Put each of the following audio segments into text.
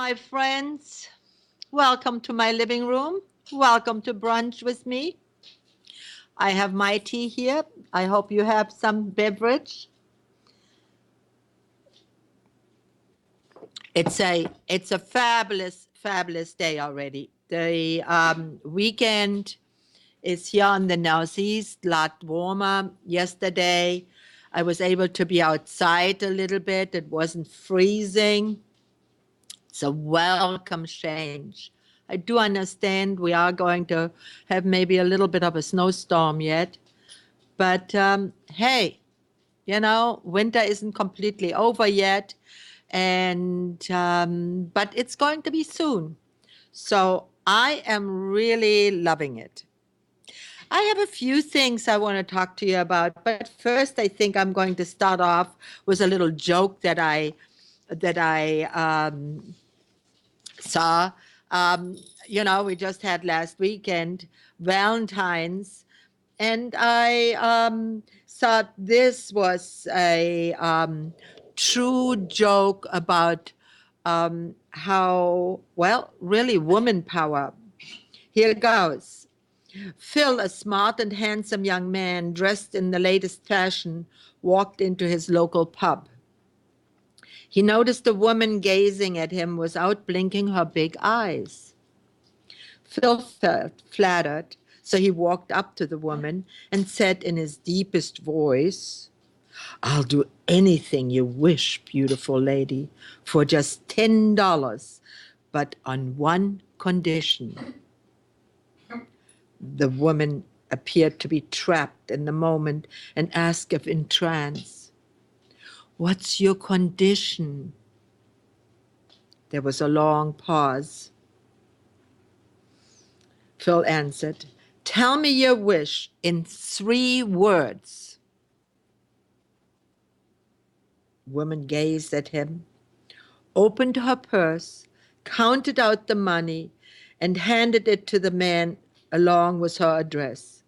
my friends. Welcome to my living room. Welcome to brunch with me. I have my tea here. I hope you have some beverage. It's a fabulous day already. The weekend is here on the northeast, a lot warmer. Yesterday, I was able to be outside a little bit. It wasn't freezing. It's a welcome change. I do understand we are going to have maybe a little bit of a snowstorm yet, but hey, winter isn't completely over yet, and but it's going to be soon. So I am really loving it. I have a few things I want to talk to you about, but first I think I'm going to start off with a little joke that I saw. Um, we just had last weekend Valentine's, and I thought this was a true joke about how, well, really woman power. Here goes. Phil, a smart and handsome young man dressed in the latest fashion, walked into his local pub. He noticed a woman gazing at him without blinking her big eyes. Phil felt flattered, so he walked up to the woman and said in his deepest voice, "I'll do anything you wish, beautiful lady, for just $10, but on one condition." The woman appeared to be trapped in the moment and asked if in trance, "What's your condition?" There was a long pause. Phil answered, "Tell me your wish in 3 words." Woman gazed at him, opened her purse, counted out the money, and handed it to the man along with her address.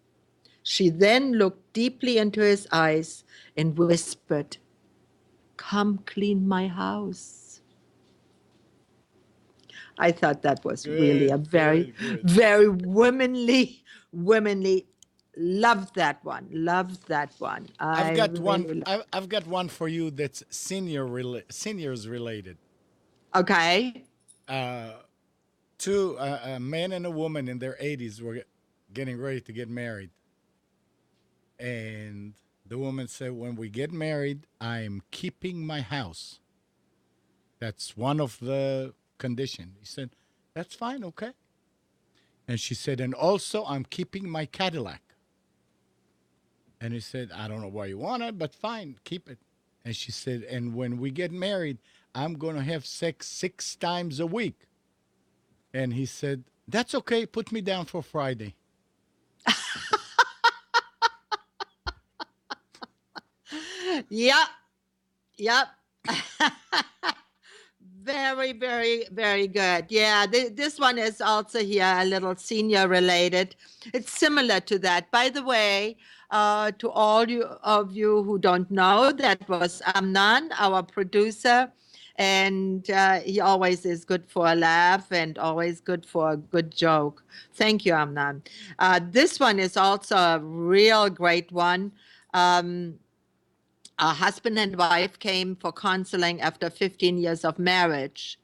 She then looked deeply into his eyes and whispered, "Come clean my house." I thought that was really a Good, very, good, good. very womanly. Love that one. Love that one. I've I got one. really love. I've got one for you that's seniors related. Okay. Uh, Two a man and a woman in their 80s were getting ready to get married, and the woman said, "When we get married, I'm keeping my house. That's one of the conditions." He said, "That's fine, okay." And she said, "And also, I'm keeping my Cadillac." And he said, "I don't know why you want it, but fine, keep it." And she said, "And when we get married, I'm going to have sex 6 times a week." And he said, "That's okay. Put me down for Friday." Yep. Yep. Very, very, very good. Yeah, this one is also here a little senior related. It's similar to that. By the way, to all of you who don't know, that was Amnan, our producer, and he always is good for a laugh and always good for a good joke. Thank you, Amnan. This one is also a real great one. Um, a husband and wife came for counseling after 15 years of marriage.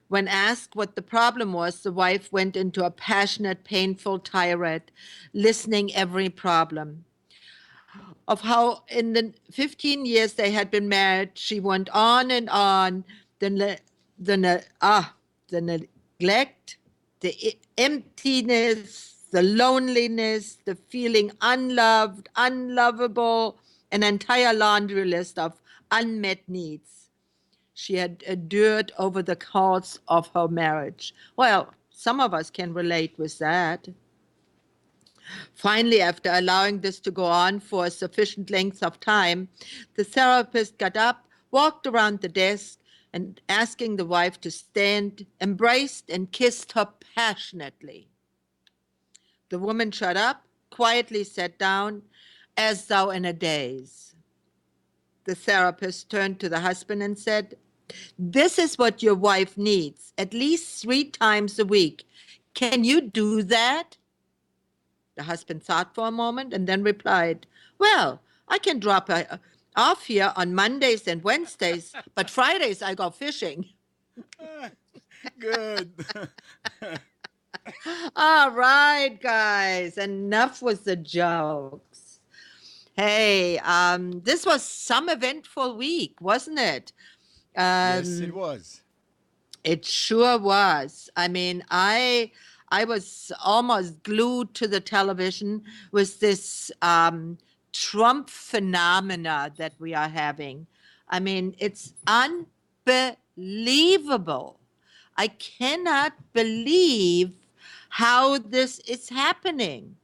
When asked what the problem was, the wife went into a passionate, painful tirade, listening every problem. Of how in the 15 years they had been married, she went on and on. The, ne- the neglect, the emptiness, the loneliness, the feeling unloved, unlovable, an entire laundry list of unmet needs she had endured over the course of her marriage. Well, some of us can relate with that. Finally, after allowing this to go on for a sufficient length of time, the therapist got up, walked around the desk, and asking the wife to stand, embraced and kissed her passionately. The woman shut up, quietly sat down, as though in a daze. The therapist turned to the husband and said, This is what your wife needs at least 3 times a week. Can you do that? The husband thought for a moment and then replied, well, I can drop off here on Mondays and Wednesdays, but Fridays I go fishing. Good. All right, guys, enough with the jokes. Hey, this was some eventful week, wasn't it? Yes, it Um, was. it sure was. I mean, I was almost glued to the television with this Trump phenomena that we are having. I mean, it's unbelievable. I cannot believe how this is happening,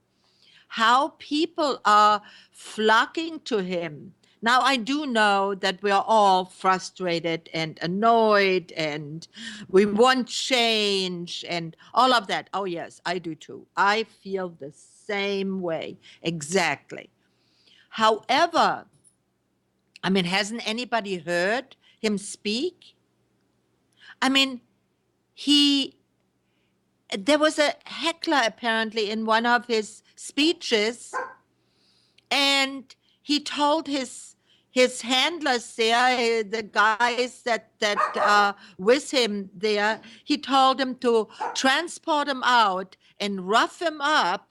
how people are flocking to him. Now, I do know that we are all frustrated and annoyed and we want change and all of that. Oh, yes, I do too. I feel the same way. Exactly. However, I mean, hasn't anybody heard him speak? I mean, he, there was a heckler apparently in one of his speeches, and he told his handlers there, the guys that with him there, he told them to transport him out and rough him up,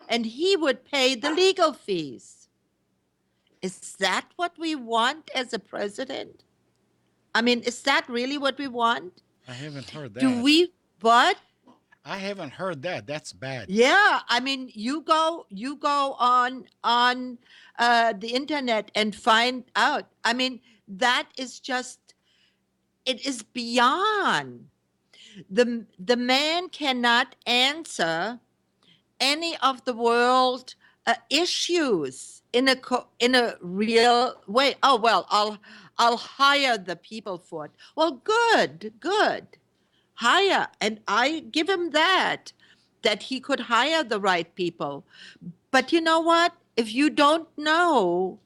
and he would pay the legal fees. Is that what we want as a president? I mean, is that really what we want? I haven't heard Do that. we what? I haven't heard that. That's bad. Yeah, I mean, you go on the internet and find out. I mean, that is just, it is beyond. The man cannot answer any of the world issues in a real way. Oh well, I'll hire the people for it. Well, good. Hire, and I give him that he could hire the right people. But you know what? If you don't know,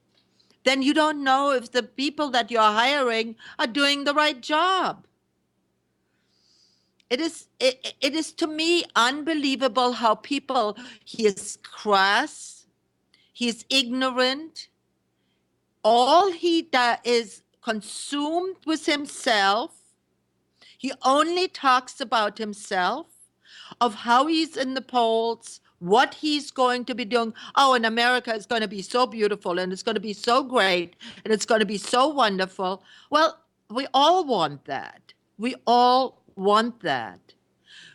then you don't know if the people that you're hiring are doing the right job. It is to me unbelievable how people, he is crass, he's ignorant, all he does is consumed with himself. He only talks about himself, of how he's in the polls, what he's going to be doing. Oh, and America is going to be so beautiful and it's going to be so great and it's going to be so wonderful. Well, we all want that. We all want that.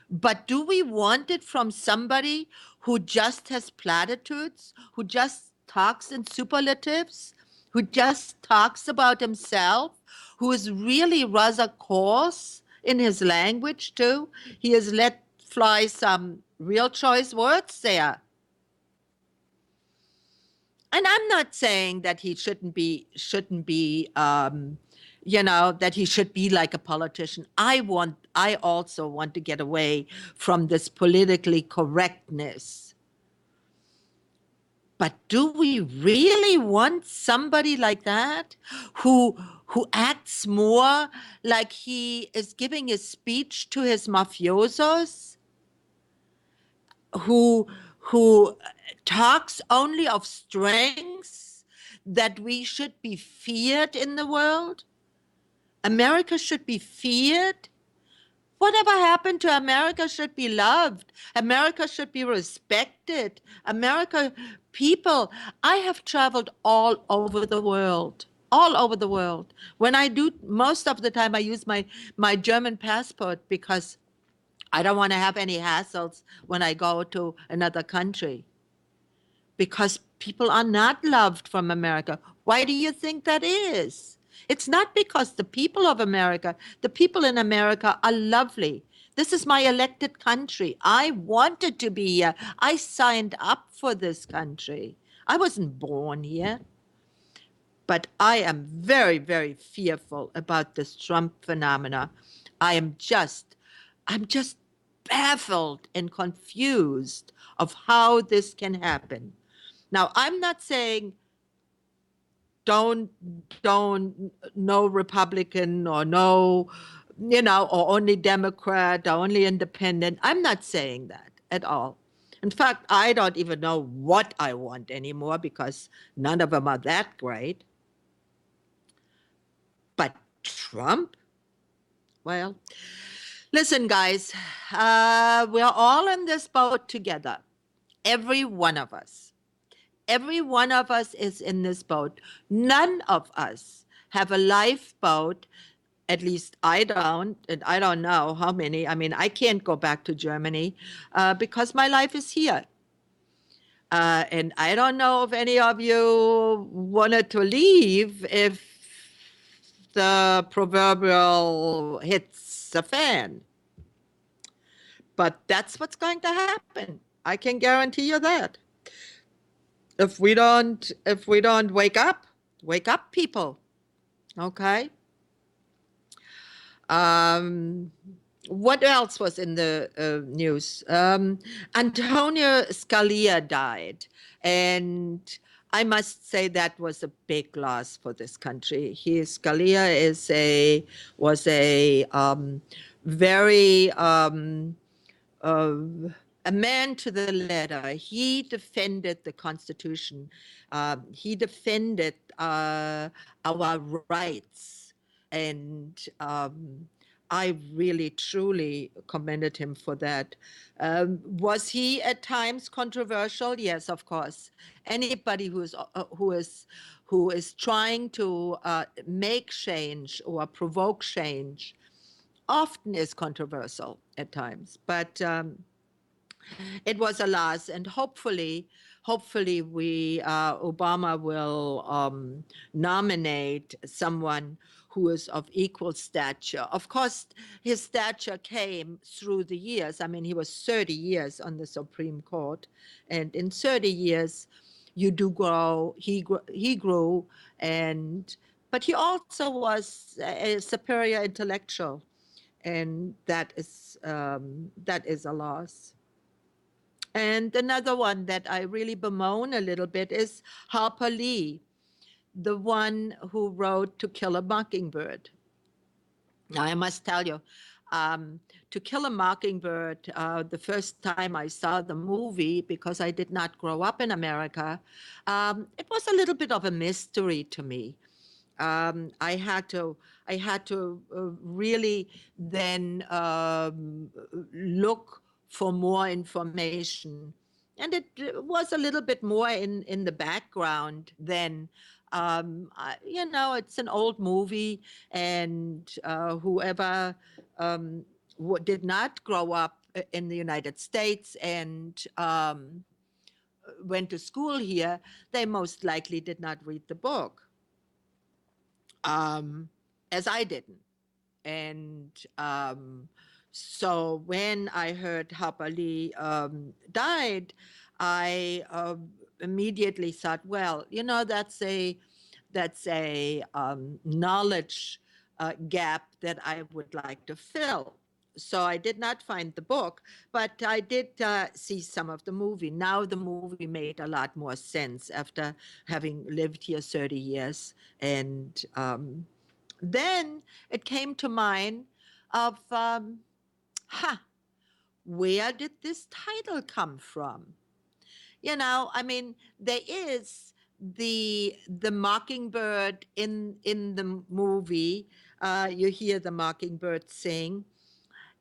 But do we want it from somebody who just has platitudes, who just talks in superlatives, who just talks about himself, who is really rather coarse in his language too? He has let fly some real choice words there. And I'm not saying that he shouldn't be that he should be like a politician. I also want to get away from this politically correctness. But do we really want somebody like that who acts more like he is giving a speech to his mafiosos, who who talks only of strengths, that we should be feared in the world? America should be feared. Whatever happened to America should be loved. America should be respected. America, people, I have traveled all over the world. All over the world. When I do, most of the time I use my German passport because I don't want to have any hassles when I go to another country, because people are not loved from America. Why do you think that is? It's not because the people in America are lovely. This is my elected country. I wanted to be here. I signed up for this country. I wasn't born here. But I am very, very fearful about this Trump phenomena. I'm just baffled and confused of how this can happen. Now, I'm not saying don't don't no Republican or no, or only Democrat or only independent. I'm not saying that at all. In fact, I don't even know what I want anymore because none of them are that great. But Trump, well, listen, guys, we're all in this boat together. Every one of us. Every one of us is in this boat. None of us have a lifeboat. At least I don't, and I don't know how many. I mean, I can't go back to Germany because my life is here. And I don't know if any of you wanted to leave if the proverbial hits the fan. But that's what's going to happen. I can guarantee you that. If we don't wake up, people. Okay. Um, what else was in the news? Antonio Scalia died, and I must say that was a big loss for this country. Scalia was a very uh, a man to the letter. He defended the Constitution. He defended our rights, and I really, truly commended him for that. Was he at times controversial? Yes, of course. Anybody who is trying to make change or provoke change often is controversial at times, but it was a loss, and hopefully we Obama will nominate someone who is of equal stature. Of course, his stature came through the years. I mean, he was 30 years on the Supreme Court, and in 30 years, you do grow. He grew, and but he also was a superior intellectual, and that is a loss. And another one that I really bemoan a little bit is Harper Lee, the one who wrote To Kill a Mockingbird. Now, I must tell you, To Kill a Mockingbird, the first time I saw the movie, because I did not grow up in America, it was a little bit of a mystery to me. I had to really then look for more information, and it was a little bit more in the background then. It's an old movie, and whoever did not grow up in the United States and went to school here, they most likely did not read the book, um, as I didn't. And so when I heard Harper Lee died, I immediately thought, well, that's a knowledge gap that I would like to fill. So I did not find the book, but I did see some of the movie. Now the movie made a lot more sense after having lived here 30 years, and then it came to mind of, ha, where did this title come from? I mean, there is the mockingbird in the movie. You hear the mockingbird sing,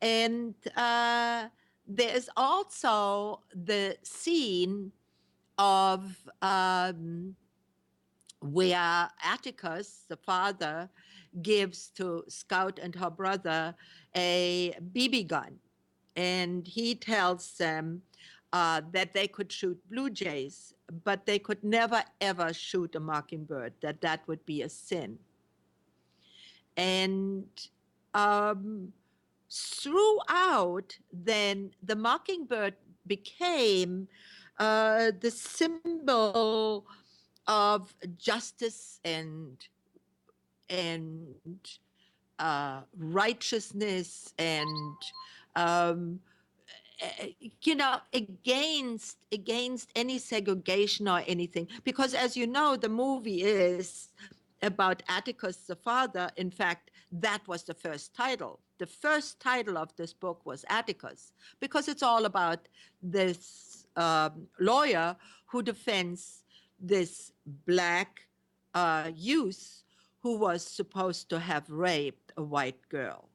and there is also the scene of where Atticus, the father, gives to Scout and her brother a BB gun. And he tells them that they could shoot blue jays, but they could never, ever shoot a mockingbird, that would be a sin. And throughout, then the mockingbird became the symbol of justice and righteousness, um, against any segregation or anything, because as you know, the movie is about Atticus the father. In fact, that was the first title. The first title of this book was Atticus, because it's all about this lawyer who defends this black youth who was supposed to have raped a white girl.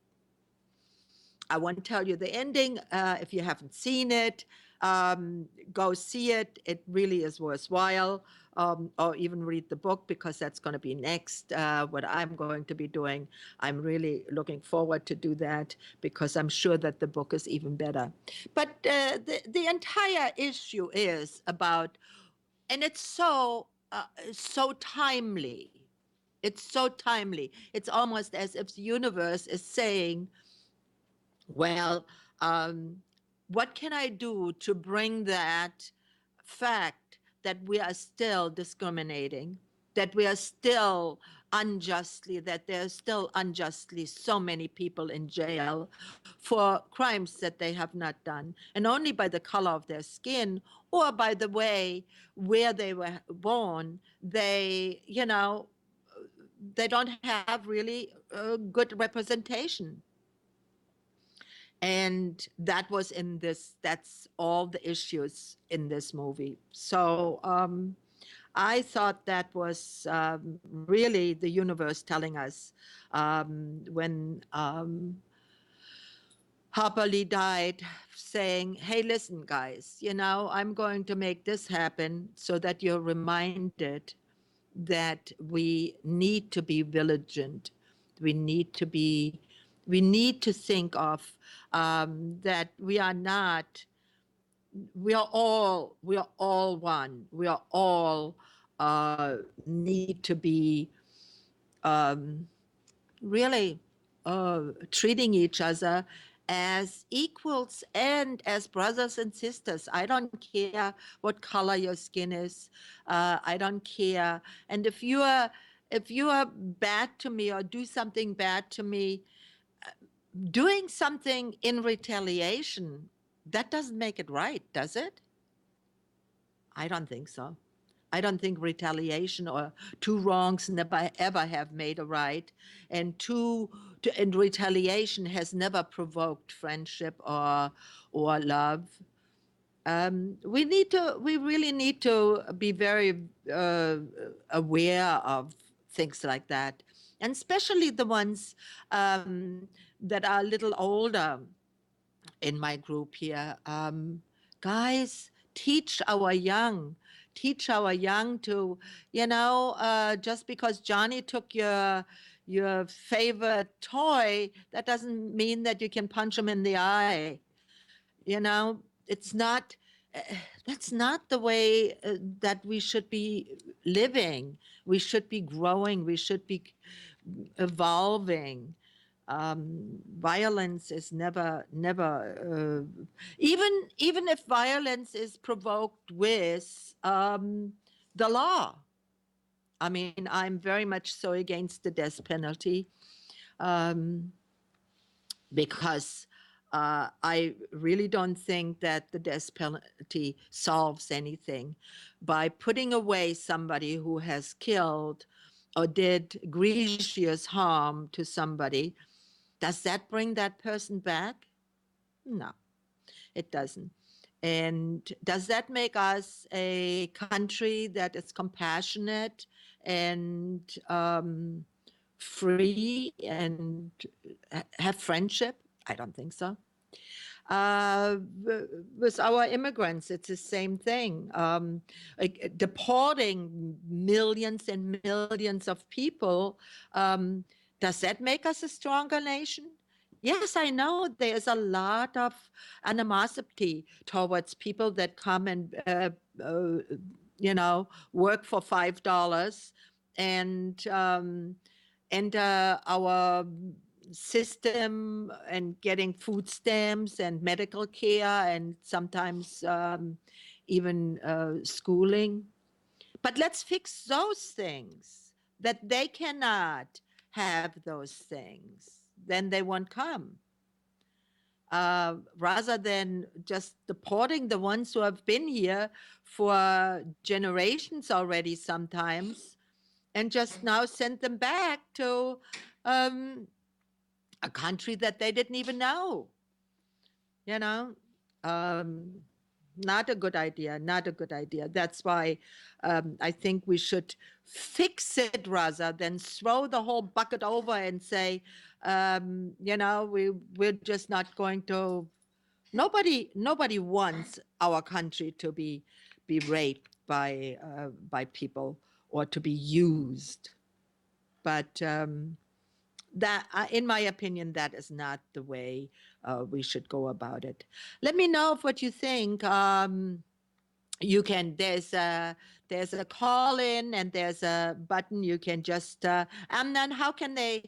I won't tell you the ending. If you haven't seen it, go see it. It really is worthwhile. Or even read the book, because that's going to be next, what I'm going to be doing. I'm really looking forward to do that, because I'm sure that the book is even better. But the entire issue is about, and it's so timely. It's so timely. It's almost as if the universe is saying, well, um, what can I do to bring that fact that we are still discriminating, that we are still unjustly, that there are still unjustly so many people in jail for crimes that they have not done, and only by the color of their skin or by the way where they were born, they don't have really good representation. And that's all the issues in this movie. So I thought that was really the universe telling us, when Harper Lee died, saying, hey, listen, guys, I'm going to make this happen so that you're reminded that we need to be vigilant. We need to think of that we are all one. We are all need to be really treating each other as equals and as brothers and sisters. I don't care what color your skin is. I don't care. And if you are bad to me or do something bad to me, doing something in retaliation, that doesn't make it right, does it? I don't think so. I don't think retaliation or two wrongs never ever have made a right, and retaliation has never provoked friendship or love. We really need to be very aware of things like that, and especially the ones that are a little older in my group here. Guys, teach our young to, just because Johnny took your favorite toy, that doesn't mean that you can punch him in the eye. It's not, uh, that's not the way that we should be living. We should be growing. We should be evolving. Violence is even if violence is provoked with the law. I mean, I'm very much so against the death penalty, because I really don't think that the death penalty solves anything. By putting away somebody who has killed or did egregious harm to somebody, does that bring that person back? No, it doesn't. And does that make us a country that is compassionate and free and have friendship? I don't think so. With our immigrants, it's the same thing. Like deporting millions and millions of people, does that make us a stronger nation? Yes, I know there's a lot of animosity towards people that come and work for $5, and enter our system and getting food stamps and medical care and sometimes even schooling. But let's fix those things, that they cannot have those things. Then they won't come. rather than just deporting the ones who have been here for generations already sometimes, and just now send them back to um, a country that they didn't even know, you know? Um, Not a good idea, not a good idea. That's why I think we should fix it rather than throw the whole bucket over and say, we're just not going to. Nobody wants our country to be raped by people or to be used. But in my opinion, that is not the way we should go about it. Let me know of what you think. You can there's a call in and there's a button you can just Amnon, how can they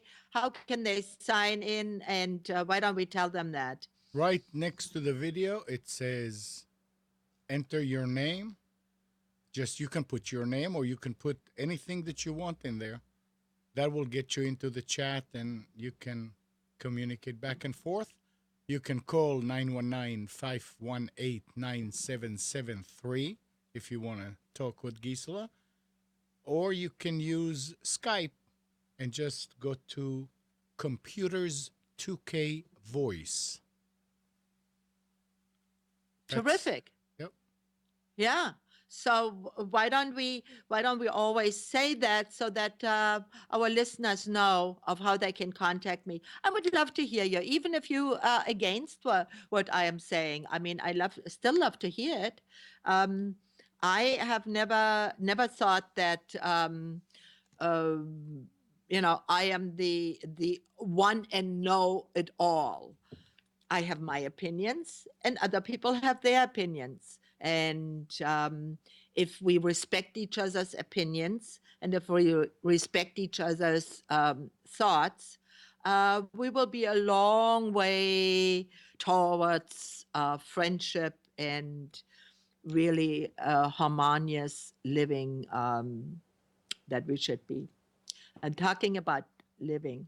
sign in, and why don't we tell them that? Right next to the video, it says enter your name. Just you can put your name or you can put anything that you want in there. That will get you into the chat and you can communicate back and forth. You can call 919-518-9773 if you want to talk with Gisela. Or you can use Skype and just go to Computers 2K Voice. Terrific. Yep. Yeah. So why don't we always say that so that our listeners know of how they can contact me? I would love to hear you, even if you are against what I am saying. I mean, still love to hear it. Um, I have never thought that uh, I am the one and know it all. I have my opinions, and other people have their opinions. And if we respect each other's opinions, and if we respect each other's thoughts, we will be a long way towards friendship and really harmonious living that we should be. And talking about living,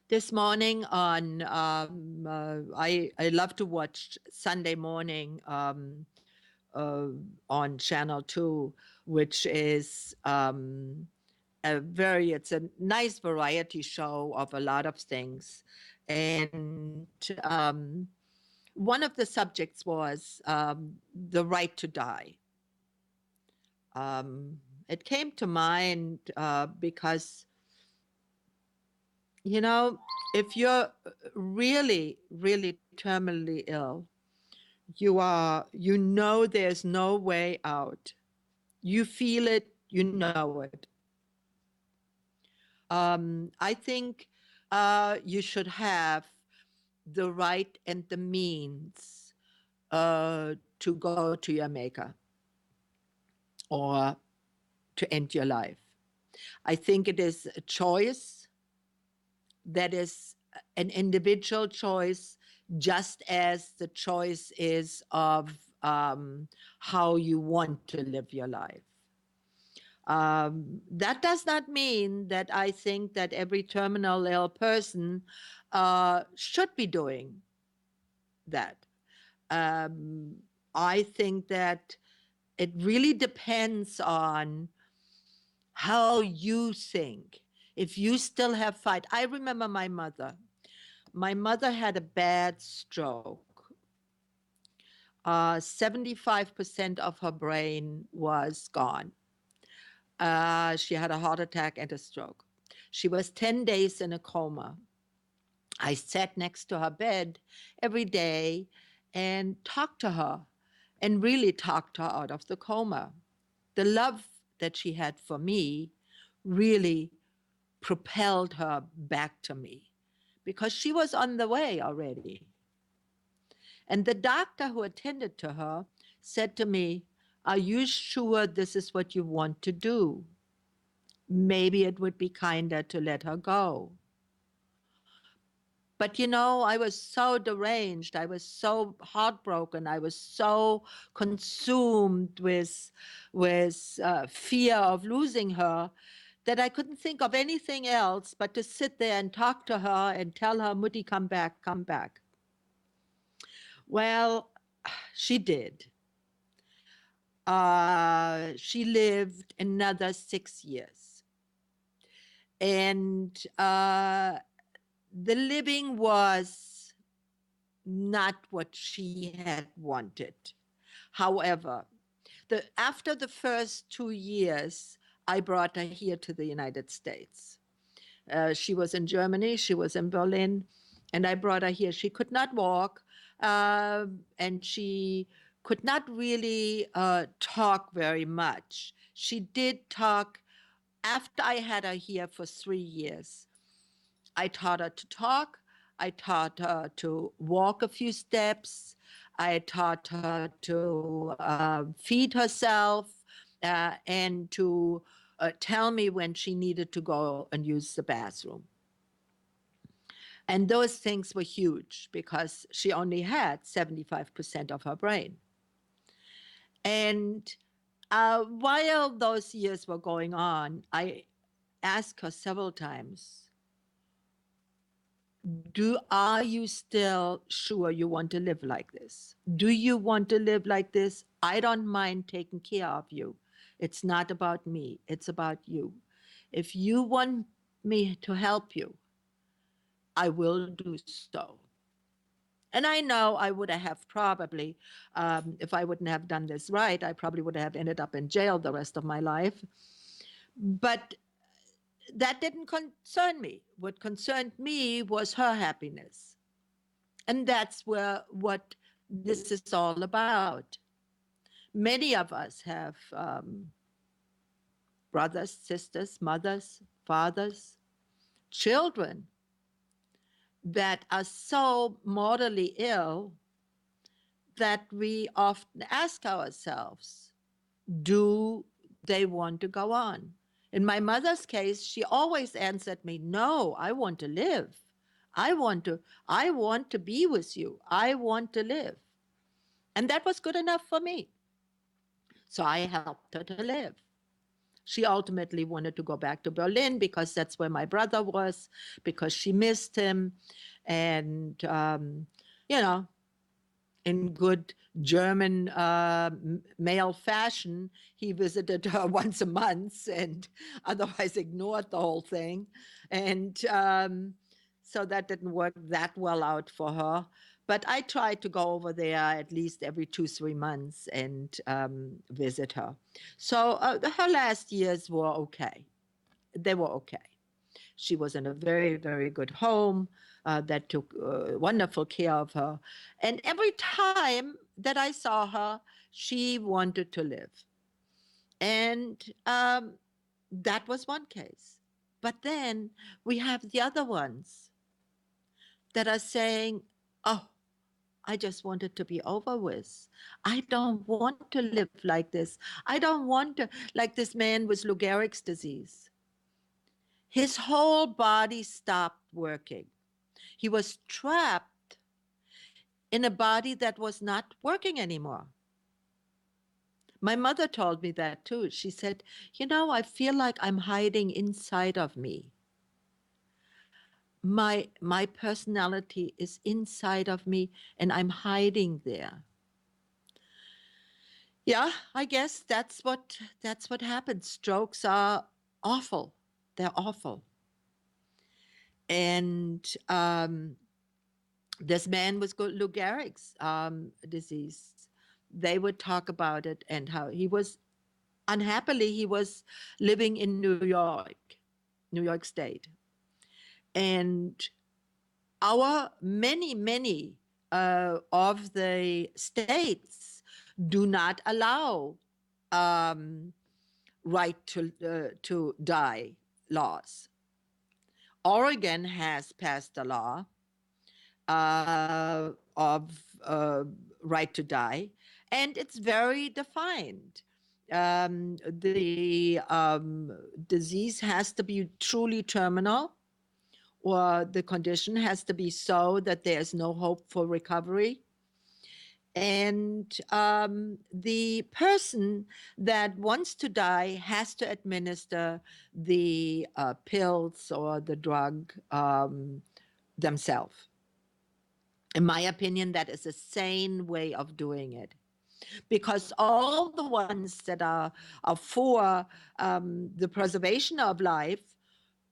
this morning I love to watch Sunday morning on Channel 2, which is it's a nice variety show of a lot of things. And one of the subjects was the right to die. It came to mind because if you're really, really terminally ill, there's no way out. You feel it, you know it. I think you should have the right and the means to go to your maker or to end your life. I think it is a choice that is an individual choice, just as the choice is of how you want to live your life. That does not mean that I think that every terminal ill person should be doing that. I think that it really depends on how you think. If you still have fight. I remember my mother. My mother had a bad stroke. 75% of her brain was gone. She had a heart attack and a stroke. She was 10 days in a coma. I sat next to her bed every day and talked to her and really talked her out of the coma. The love that she had for me really propelled her back to me because she was on the way already. And the doctor who attended to her said to me, "Are you sure this is what you want to do? Maybe it would be kinder to let her go." But I was so deranged. I was so heartbroken. I was so consumed with fear of losing her that I couldn't think of anything else but to sit there and talk to her and tell her, "Mutti, come back, come back." Well, she did. She lived another 6 years. And the living was not what she had wanted. However, after the first 2 years, I brought her here to the United States. She was in Germany, she was in Berlin, and I brought her here. She could not walk, and she could not really talk very much. She did talk after I had her here for 3 years. I taught her to talk. I taught her to walk a few steps. I taught her to feed herself and to tell me when she needed to go and use the bathroom. And those things were huge because she only had 75% of her brain. And while those years were going on, I asked her several times, are you still sure you want to live like this? Do you want to live like this? I don't mind taking care of you. It's not about me, it's about you. If you want me to help you, I will do so. And I know I would have probably, if I wouldn't have done this right, I probably would have ended up in jail the rest of my life. But that didn't concern me. What concerned me was her happiness. And that's what this is all about. Many of us have brothers, sisters, mothers, fathers, children that are so mortally ill that we often ask ourselves, do they want to go on? In my mother's case, she always answered me, no, I want to live. I want to be with you. I want to live. And that was good enough for me. So I helped her to live. She ultimately wanted to go back to Berlin because that's where my brother was, because she missed him. And, you know, in good German male fashion, he visited her once a month and otherwise ignored the whole thing. And so that didn't work that well out for her. But I tried to go over there at least every 2, 3 months and visit her. So her last years were okay. They were okay. She was in a very, very good home that took wonderful care of her. And every time that I saw her, she wanted to live. And that was one case. But then we have the other ones that are saying, oh, I just want it to be over with. I don't want to live like this. I don't want to, like this man with Lou Gehrig's disease. His whole body stopped working. He was trapped in a body that was not working anymore. My mother told me that too. She said, I feel like I'm hiding inside of me. My personality is inside of me and I'm hiding there. Yeah, I guess that's what happens. Strokes are awful. They're awful. And this man with Lou Gehrig's disease, they would talk about it and how he was living in New York State. And our many of the states do not allow right to die laws. Oregon has passed a law of right to die, and it's very defined. The disease has to be truly terminal, or the condition has to be so that there's no hope for recovery. And the person that wants to die has to administer the pills or the drug themselves. In my opinion, that is a sane way of doing it, because all the ones that are for the preservation of life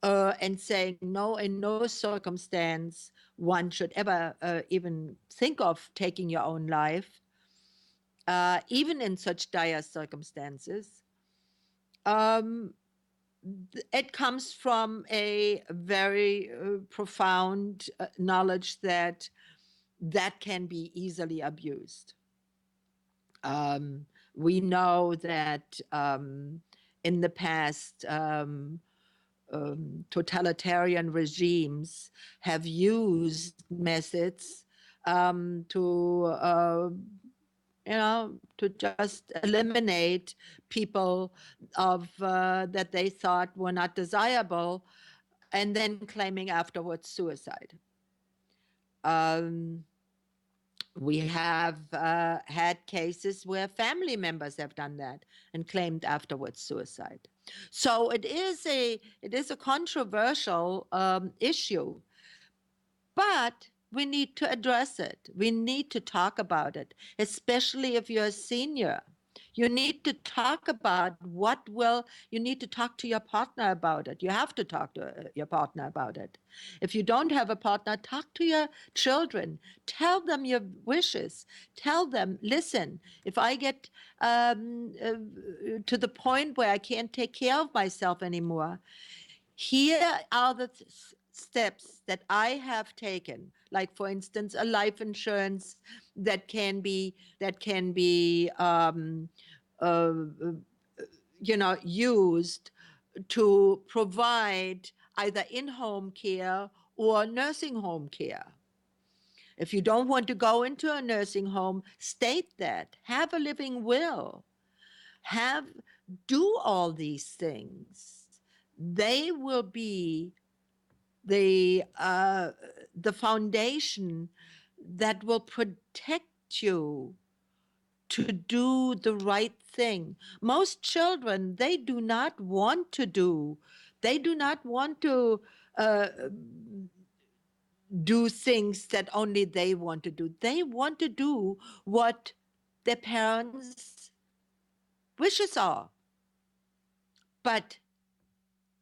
and saying no, in no circumstance one should ever even think of taking your own life, even in such dire circumstances. Um, it comes from a very profound knowledge that that can be easily abused. We know that in the past, totalitarian regimes have used methods to just eliminate people of that they thought were not desirable, and then claiming afterwards suicide. Um, we have had cases where family members have done that and claimed afterwards suicide. So it is a controversial issue, but we need to address it. We need to talk about it, especially if you're a senior. You need to talk about you need to talk to your partner about it. You have to talk to your partner about it. If you don't have a partner, talk to your children. Tell them your wishes. Tell them, listen, if I get to the point where I can't take care of myself anymore, here are the steps that I have taken, like for instance, a life insurance that can be uh, used to provide either in-home care or nursing home care. If you don't want to go into a nursing home, state that. Have a living will. Do all these things. They will be the foundation that will protect you to do the right thing. Most children, they do not want to uh, do things that only they want to do. They want to do what their parents' wishes are. But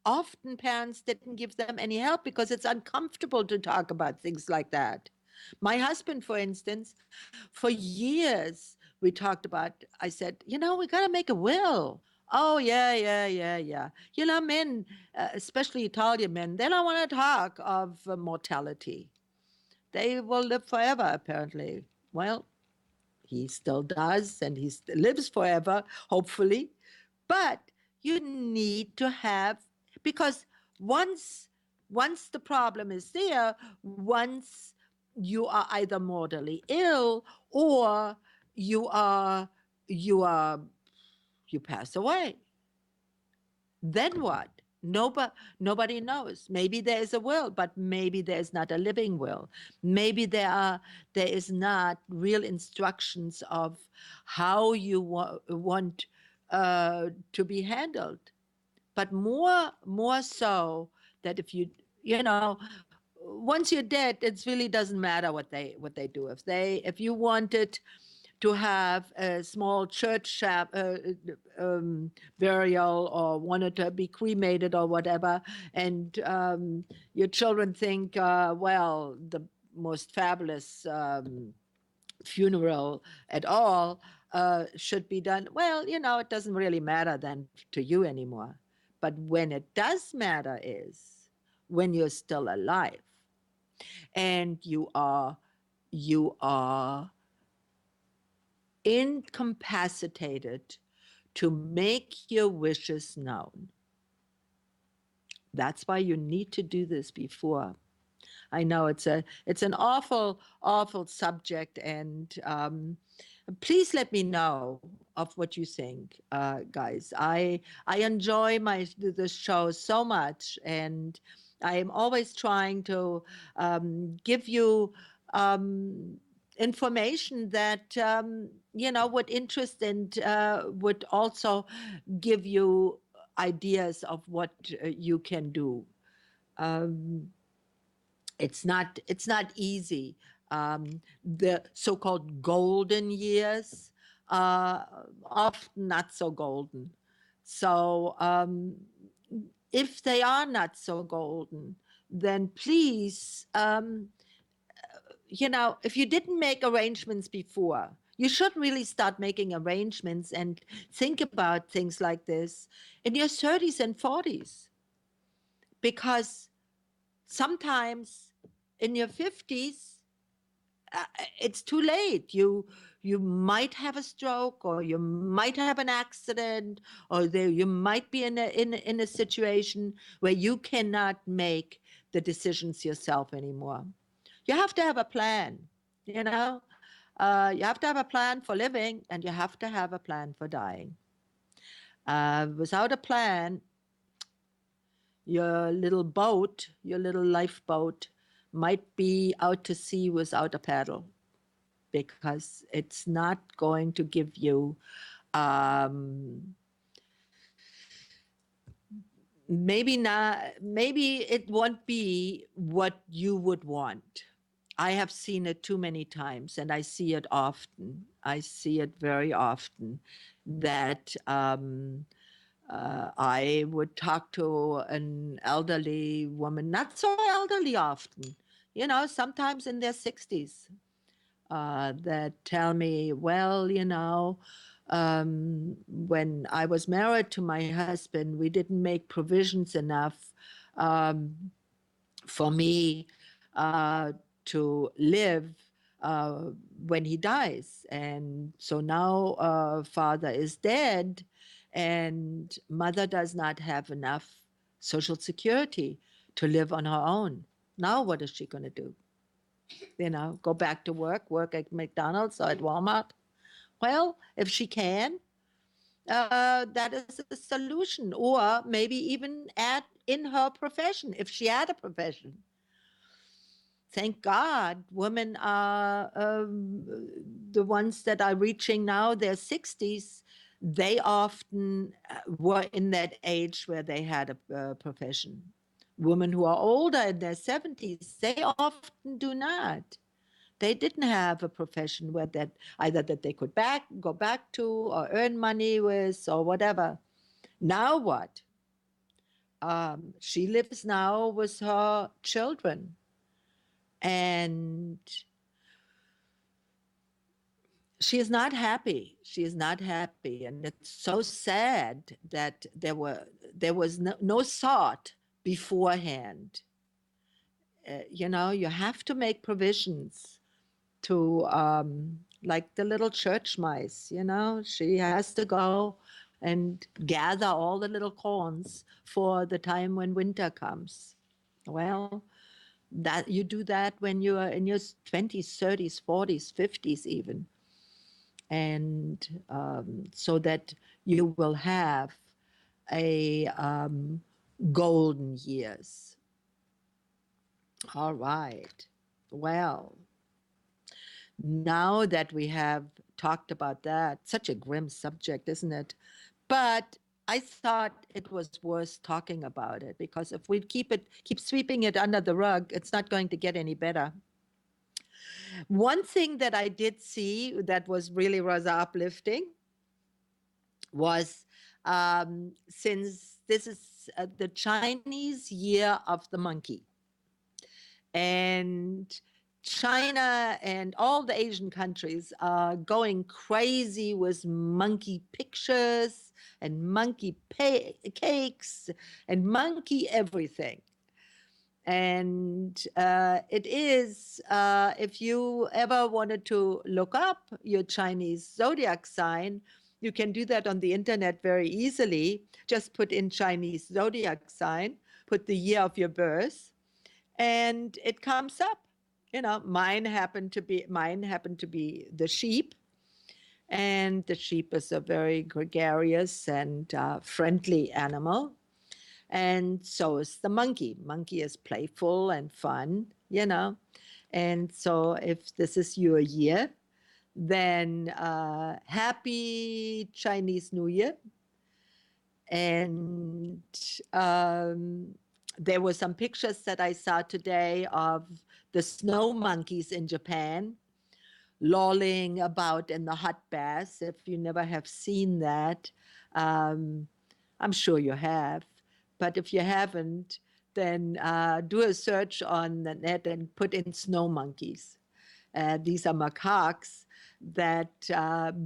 often parents didn't give them any help because it's uncomfortable to talk about things like that. My husband, for instance, for years we talked about, I said, we got to make a will. Oh, yeah, yeah, yeah, yeah. Men, especially Italian men, they don't want to talk of mortality. They will live forever, apparently. Well, he still does, and he lives forever, hopefully. But you need to have, because once the problem is there, once you are either mortally ill or you are you are you pass away, then what? Nobody knows. Maybe there is a will, but maybe there is not a living will. Maybe there is not real instructions of how you want to be handled. But more so that if you know once you're dead, it really doesn't matter what they do. If you wanted to have a small church burial, or wanted to be cremated or whatever, and your children think, well, the most fabulous funeral at all should be done. Well, it doesn't really matter then to you anymore. But when it does matter is when you're still alive and you are incapacitated to make your wishes known. That's why you need to do this before. I know it's an awful subject, and please let me know of what you think, guys. I enjoy the show so much, and I am always trying to give you information that would interest and would also give you ideas of what you can do. Um, it's not easy The so-called golden years are often not so golden. So if they are not so golden, then please, if you didn't make arrangements before, you should really start making arrangements and think about things like this in your 30s and 40s, because sometimes in your 50s, it's too late. You might have a stroke, or you might have an accident, or you might be in a situation where you cannot make the decisions yourself anymore. You have to have a plan, you know. You have to have a plan for living, and you have to have a plan for dying. Without a plan, your little boat, your little lifeboat, might be out to sea without a paddle, because it's not going to give you maybe it won't be what you would want. I have seen it too many times, and I see it often. I see it very often that I would talk to an elderly woman, not so elderly often, sometimes in their 60s, that tell me, well, when I was married to my husband, we didn't make provisions enough um, for me to live uh, when he dies. And so now father is dead, and mother does not have enough Social Security to live on her own. Now, what is she going to do? Go back to work at McDonald's or at Walmart? Well, if she can, that is a solution. Or maybe even add in her profession, if she had a profession. Thank God, women are the ones that are reaching now their 60s. They often were in that age where they had a profession. Women who are older in their 70s, they often do not. They didn't have a profession where that either that they could go back to or earn money with or whatever. Now what? She lives now with her children, and she is not happy. She is not happy, and it's so sad that there was no thought beforehand. You have to make provisions to like the little church mice, she has to go and gather all the little corns for the time when winter comes. Well, that you do that when you are in your 20s, 30s, 40s, 50s even. And so that you will have a golden years. All right. Well, now that we have talked about that, such a grim subject, isn't it? But I thought it was worth talking about it, because if we keep sweeping it under the rug, it's not going to get any better. One thing that I did see that was really rather uplifting was, since this is the Chinese Year of the Monkey, and China and all the Asian countries are going crazy with monkey pictures and monkey cakes and monkey everything. And it is, if you ever wanted to look up your Chinese zodiac sign, you can do that on the internet very easily. Just put in Chinese zodiac sign, put the year of your birth, and it comes up. Mine happened to be the sheep, and the sheep is a very gregarious and friendly animal. And so is the monkey. Monkey is playful and fun. And so if this is your year, then happy Chinese New Year. And There were some pictures that I saw today of the snow monkeys in Japan lolling about in the hot baths. If you never have seen that, um, I'm sure you have. But if you haven't, then do a search on the net and put in snow monkeys. These are macaques that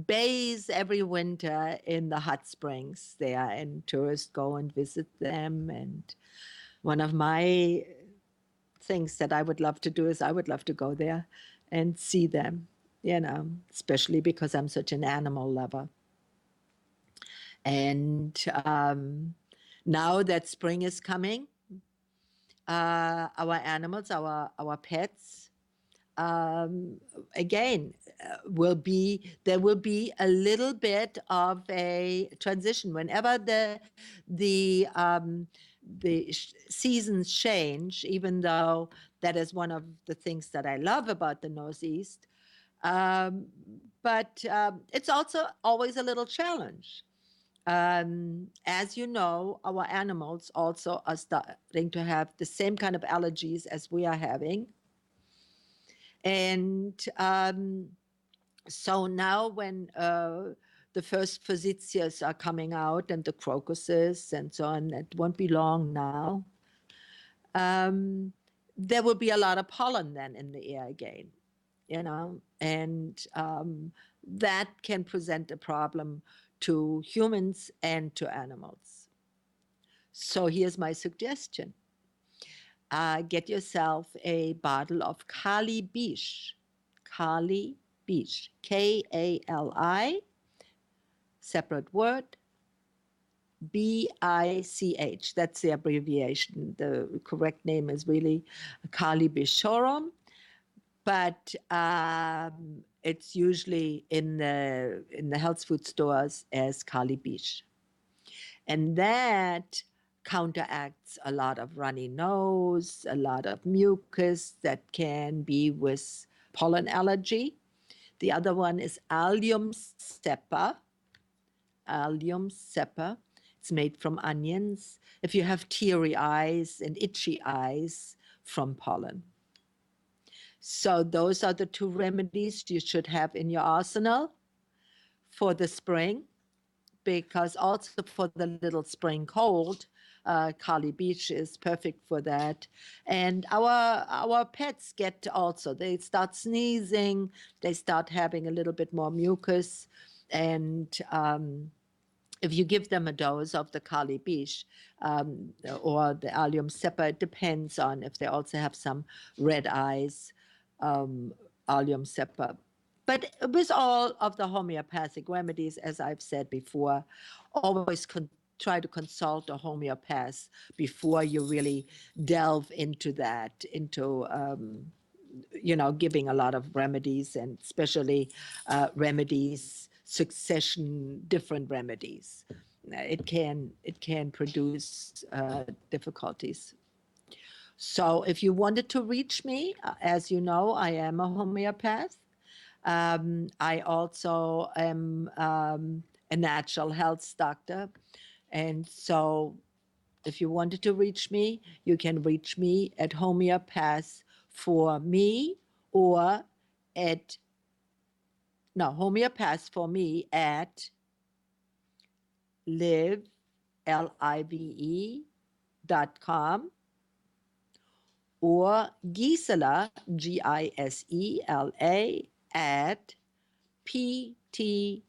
bathe every winter in the hot springs there, and tourists go and visit them. And one of my things that I would love to do is I would love to go there and see them, especially because I'm such an animal lover. And now that spring is coming, our animals, our pets, um, again, there will be a little bit of a transition whenever the seasons change. Even though that is one of the things that I love about the Northeast, um, but it's also always a little challenge. As you know, our animals also are starting to have the same kind of allergies as we are having. And so now when the first forsythias are coming out and the crocuses and so on, it won't be long now. There will be a lot of pollen then in the air again, and that can present a problem to humans and to animals. So here's my suggestion. Get yourself a bottle of Kali Bish. Kali Bish. Kali, separate word, BICH. That's the abbreviation. The correct name is really Kali Bishorum, but it's usually in the health food stores as Kali Bish. And that counteracts a lot of runny nose, a lot of mucus that can be with pollen allergy. The other one is Allium cepa. Allium cepa. It's made from onions. If you have teary eyes and itchy eyes from pollen. So those are the two remedies you should have in your arsenal for the spring, because also for the little spring cold, Kali Beach is perfect for that. And our pets get also, they start sneezing, they start having a little bit more mucus. And if you give them a dose of the Kali Beach or the Allium cepa, it depends on if they also have some red eyes, Allium cepa. But with all of the homeopathic remedies, as I've said before, always try to consult a homeopath before you really delve into that, into giving a lot of remedies, and especially remedies, succession, different remedies. It can produce difficulties. So if you wanted to reach me, as you know, I am a homeopath. I also am a natural health doctor. And so if you wanted to reach me, you can reach me at homeopath for me or at, no, homeopath for me at live, live.com, or Gisela, Gisela, at ptd.net,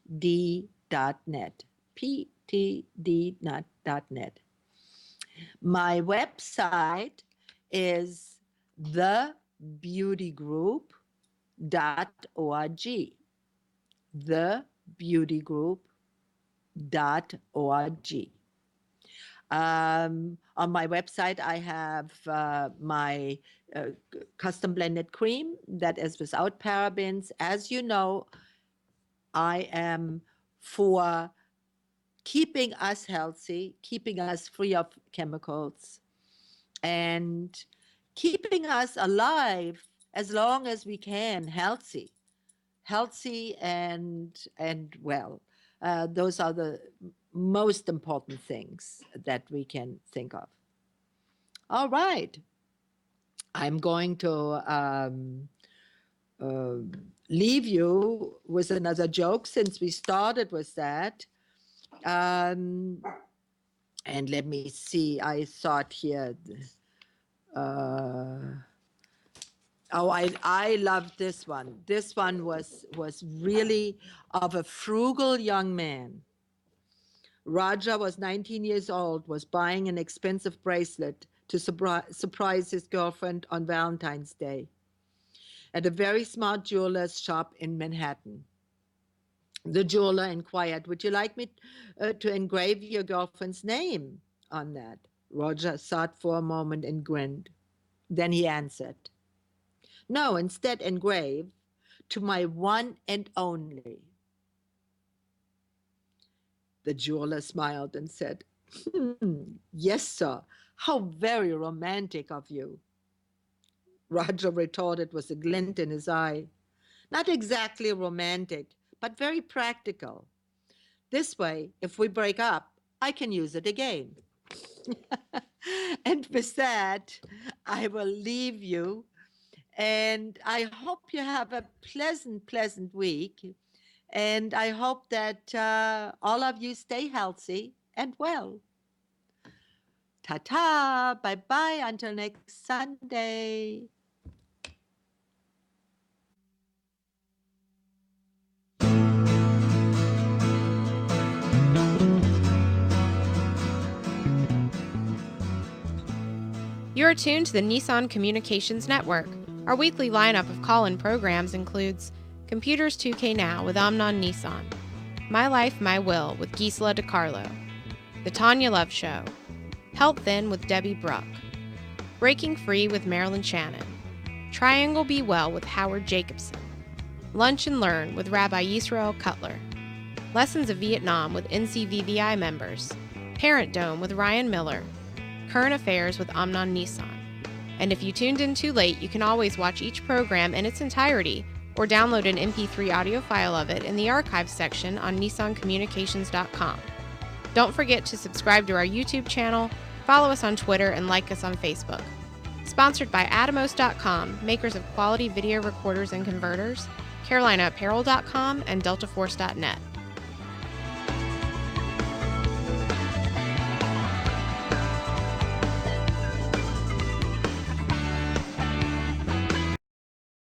ptd.net. My website is thebeautygroup.org, thebeautygroup.org. On my website, I have my custom blended cream that is without parabens. As you know, I am for keeping us healthy, keeping us free of chemicals, and keeping us alive as long as we can, healthy and well. Those are the most important things that we can think of. All right. I'm going to uh, leave you with another joke since we started with that. And let me see. I thought here. Uh, oh, I love this one. This one was really of a frugal young man. Raja was 19 years old, was buying an expensive bracelet to surprise his girlfriend on Valentine's Day at a very smart jeweler's shop in Manhattan. The jeweler inquired, "Would you like me to engrave your girlfriend's name on that?" Roger thought for a moment and grinned. Then he answered, "No, instead engrave, 'To my one and only.'" The jeweler smiled and said, "Yes, sir. How very romantic of you." Roger retorted with a glint in his eye. "Not exactly romantic, but very practical. This way, if we break up, I can use it again." And with that, I will leave you. And I hope you have a pleasant week. And I hope that all of you stay healthy and well. Ta-ta, bye-bye, until next Sunday. You are tuned to the Nissan Communications Network. Our weekly lineup of call-in programs includes Computers 2K Now with Amnon Nissan, My Life, My Will with Gisela DiCarlo, The Tanya Love Show, Health Then with Debbie Bruck, Breaking Free with Marilyn Shannon, Triangle Be Well with Howard Jacobson, Lunch and Learn with Rabbi Yisrael Cutler, Lessons of Vietnam with NCVVI members, Parent Dome with Ryan Miller, Current Affairs with Amnon Nissan. And if you tuned in too late, you can always watch each program in its entirety or download an MP3 audio file of it in the archives section on nissancommunications.com. Don't forget to subscribe to our YouTube channel, follow us on Twitter, and like us on Facebook. Sponsored by Atomos.com, makers of quality video recorders and converters, CarolinaApparel.com, and DeltaForce.net.